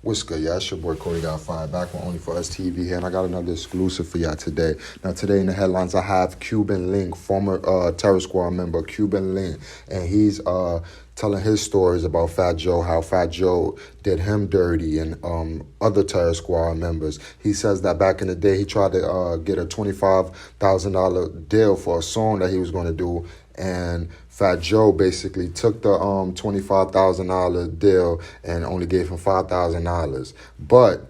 What's good, y'all? It's your boy Corey Got Fired, back on Only For Us TV here, and I got another exclusive for y'all today. Now, today in the headlines, I have Cuban Link, former Terror Squad member, Cuban Link, and he's telling his stories about Fat Joe, how Fat Joe did him dirty, and other Terror Squad members. He says that back in the day, he tried to get a $25,000 deal for a song that he was going to do, and Fat Joe basically took the $25,000 deal and only gave him $5,000. But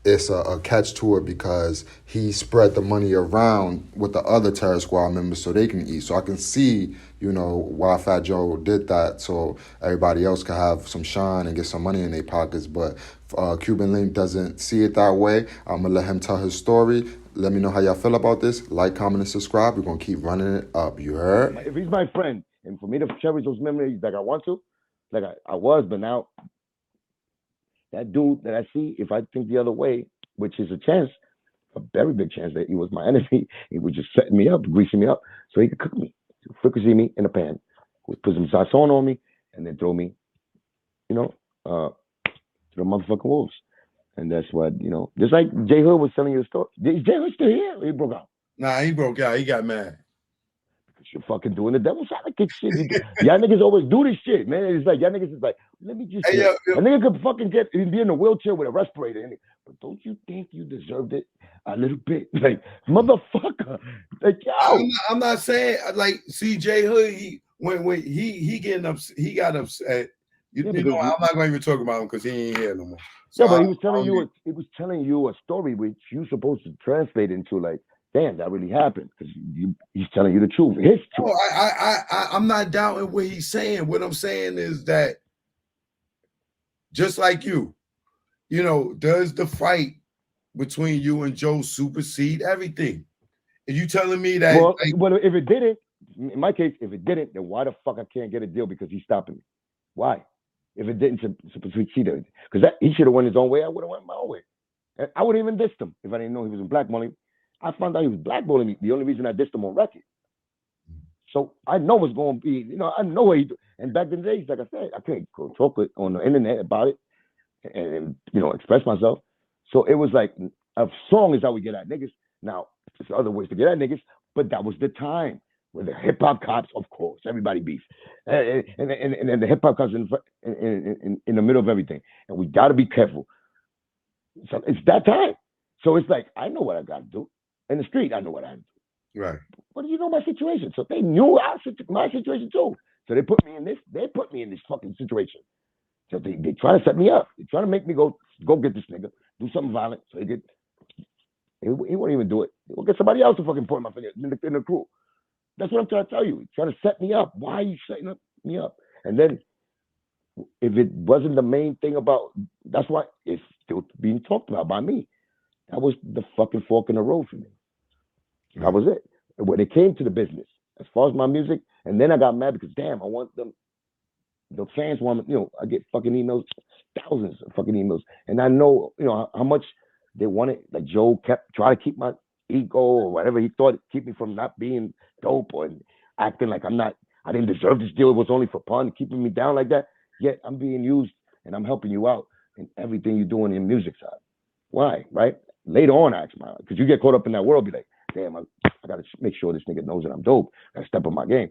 it's a catch to it because he spread the money around with the other Terror Squad members so they can eat. So I can see, why Fat Joe did that so everybody else can have some shine and get some money in their pockets. But Cuban Link doesn't see it that way. I'm going to let him tell his story. Let me know how y'all feel about this. Like, comment, and subscribe. We're going to keep running it up. You heard? If he's my friend, and for me to cherish those memories like I want to, like I was, but now that dude that I see, if I think the other way, which is a chance, a very big chance that he was my enemy, he was just setting me up, greasing me up, so he could cook me, fricassee me in a pan, put some sazon on me, and then throw me, to the motherfucking wolves. And that's what, just like J Hood was telling you a story. Is J Hood still here? Or he broke out? Nah, he broke out. He got mad. You're fucking doing the devil's advocate shit. Y'all niggas always do this shit, man. It's like y'all niggas is like, let me just say, a nigga could fucking be in a wheelchair with a respirator in it. But don't you think you deserved it a little bit? Like, motherfucker. Like, yo. I'm not saying like CJ Hood, when he getting upset, he got upset. I'm not gonna even talk about him because he ain't here no more. So yeah, but he was telling you a story which you supposed to translate into like, damn, that really happened because he's telling you the truth. His truth. I'm not doubting what he's saying. What I'm saying is that just like does the fight between you and Joe supersede everything? Are you telling me that? Well, if it didn't, in my case, if it didn't, then why the fuck I can't get a deal because he's stopping me? Why? If it didn't supersede it, because he should have went his own way, I would have went my own way. I would have even dissed him if I didn't know he was in blackballing. I found out he was blackballing me. The only reason I dissed him on record. So I know what's going to be, I know what he do. And back in the days, like I said, I couldn't go talk on the internet about it and express myself. So it was like a song is how we get at niggas. Now, there's other ways to get at niggas, but that was the time where the hip hop cops, of course, everybody beef. And then the hip hop cops in the middle of everything. And we got to be careful. So it's that time. So it's like, I know what I got to do. In the street, I know what I do. Right. But you know my situation. So they knew my situation too. So they put me in this. They put me in this fucking situation. So they try to set me up. They try to make me go get this nigga, do something violent. So he won't even do it. He'll get somebody else to fucking point my finger in the crew. That's what I'm trying to tell you. He's trying to set me up. Why are you setting me up? And then if it wasn't the main thing about, that's why it's still being talked about by me. That was the fucking fork in the road for me. That was it. When it came to the business, as far as my music, and then I got mad because damn, I want them. The fans want, I get fucking emails, thousands of fucking emails, and I know, how much they wanted. Like Joe kept trying to keep my ego or whatever he thought, keep me from not being dope or acting like I didn't deserve this deal. It was only for fun, keeping me down like that. Yet I'm being used and I'm helping you out in everything you're doing in music side. Why, right? Later on, I ask because you get caught up in that world, be like, damn, I got to make sure this nigga knows that I'm dope. I got to step up my game.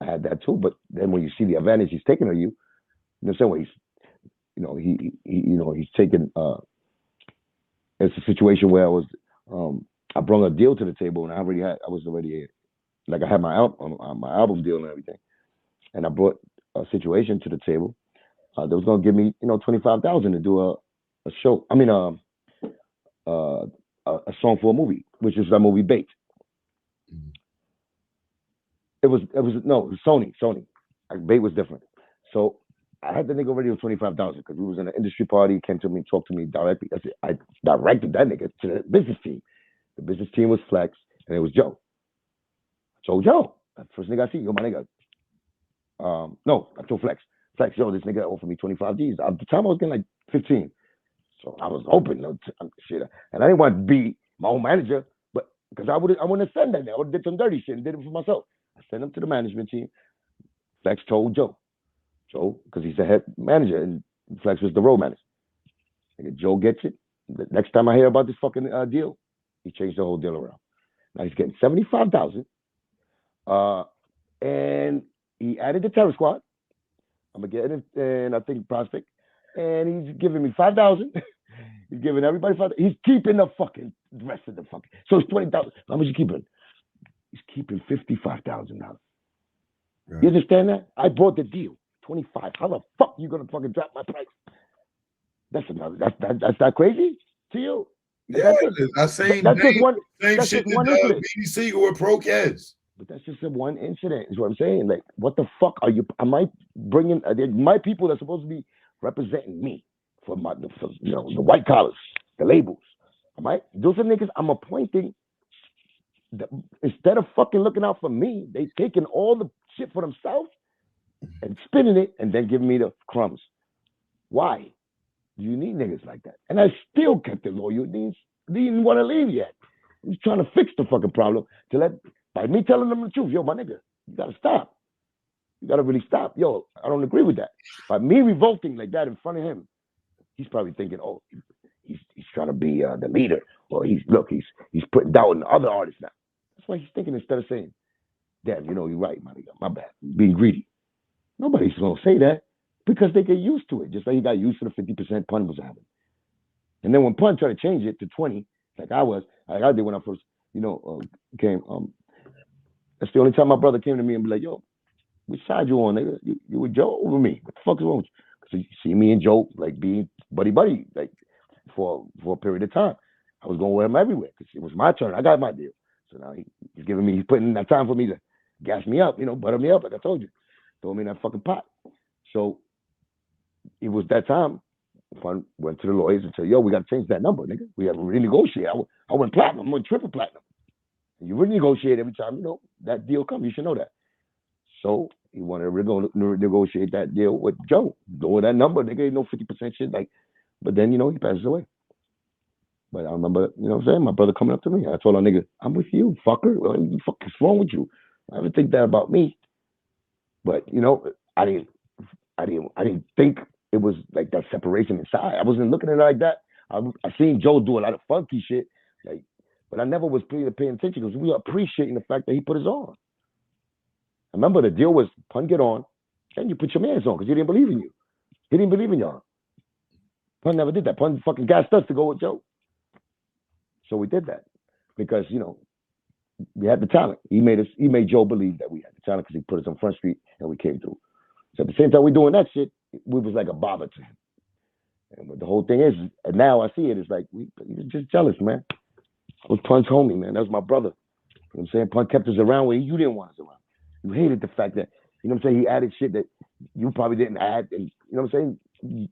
I had that too, but then when you see the advantage he's taking of you, in the same way he's taking. It's a situation where I brought a deal to the table, and I had my album deal and everything, and I brought a situation to the table that was gonna give me $25,000 to do a show. I mean a song for a movie, which is that movie Bait. It was Sony. Bait was different. So I had the nigga ready with $25,000 because we was in an industry party. He came to me, talked to me directly. I directed that nigga to the business team. The business team was Flex, and it was Joe. I told Joe, that's the first nigga I see. Yo, my nigga. No, I told Flex, yo, this nigga offered me 25 G's. At the time, I was getting like 15. So I was open. Shit. And I didn't want to be my own manager, but because I wouldn't have said that. I would have did some dirty shit and did it for myself. I sent him to the management team. Flex told Joe, because he's the head manager, and Flex was the road manager. Nigga, Joe gets it. The next time I hear about this fucking deal, he changed the whole deal around. Now he's getting $75,000, and he added the terror squad. I'm gonna get it, and I think prospect, and he's giving me $5,000. He's giving everybody $5,000. He's keeping the fucking rest of the fucking. So it's $20,000. How much you keeping? He's keeping $55,000. Yeah. You understand that? I bought the deal. 25. How the fuck you gonna fucking drop my price? That's not crazy to you. Yeah, that's just one. That's just one incident. BDC with Pro Kids. But that's just one incident. Is what I'm saying. Like, what the fuck are you? Am I bringing my people that's supposed to be representing me for the white collars, the labels? Am I those are niggas I'm appointing? Instead of fucking looking out for me, they taking all the shit for themselves and spinning it and then giving me the crumbs. Why? You need niggas like that. And I still kept it loyal. They didn't want to leave yet. I was trying to fix the fucking problem by me telling them the truth. Yo, my nigga, you gotta stop. You gotta really stop. Yo, I don't agree with that. By me revolting like that in front of him, he's probably thinking, oh, he's trying to be the leader, or he's putting down other artists now. That's why he's thinking instead of saying, damn, you're right, my nigga, my bad, being greedy. Nobody's gonna say that because they get used to it, just like he got used to the 50% Pun was having. And then when Pun tried to change it to 20, like I did when I first, came. That's the only time my brother came to me and be like, yo, which side you on, nigga? You with Joe over me? What the fuck is wrong with you? Because you see me and Joe like being buddy, like for a period of time. I was going with him everywhere because it was my turn. I got my deal. So now he's putting in that time for me to gas me up, butter me up, like I told you. Throw me in that fucking pot. So it was that time. Fun went to the lawyers and said, yo, we got to change that number, nigga. We have to renegotiate. I went platinum. I went triple platinum. You renegotiate every time, that deal comes. You should know that. So he wanted to renegotiate that deal with Joe. Lower that number, nigga. Ain't no 50% shit. But then, he passes away. But I remember, what I'm saying? My brother coming up to me. I told him, nigga, I'm with you, fucker. What the fuck is wrong with you? I never think that about me. But, I didn't think it was like that separation inside. I wasn't looking at it like that. I seen Joe do a lot of funky shit, but I never was paying attention because we were appreciating the fact that he put his on. I remember the deal was Pun get on, and you put your mans on because he didn't believe in you. He didn't believe in y'all. Pun never did that. Pun fucking gassed us to go with Joe. So we did that because, we had the talent. He made Joe believe that we had the talent because he put us on Front Street and we came through. So at the same time we doing that shit, we was like a bother to him. And what the whole thing is, and now I see it, it's like, he was just jealous, man. I was Pun's homie, man. That was my brother. You know what I'm saying? Pun kept us around where you didn't want us around. You hated the fact that, he added shit that you probably didn't add. And, you know what I'm saying?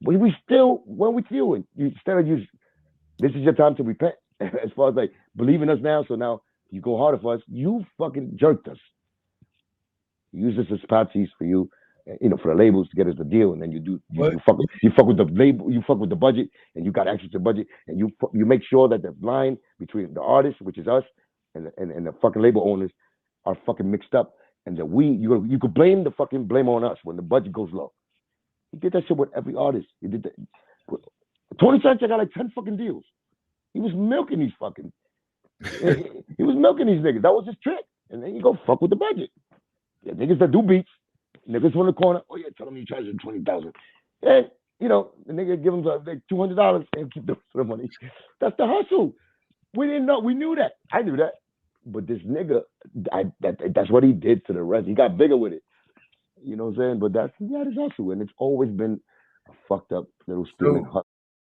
We still, when we feel it, instead of this is your time to repent. As far as believe in us now, so now you go harder for us. You fucking jerked us. You used us as patsies for you, for the labels to get us the deal, and then you fuck with the label, you fuck with the budget, and you got access to the budget, and you make sure that the line between the artist, which is us, and the fucking label owners are fucking mixed up, and that you could blame on us when the budget goes low. He did that shit with every artist. He did that. Tony Sanchez got 10 fucking deals. He was milking these fucking. He was milking these niggas. That was his trick. And then you go fuck with the budget. Yeah, niggas that do beats, niggas from the corner. Oh yeah, tell them you charge them $20,000. And the nigga give them $200 and keep the money. That's the hustle. We didn't know. We knew that. I knew that. But this nigga, that's what he did to the rest. He got bigger with it. You know what I'm saying? But he had his hustle, and it's always been a fucked up little stealing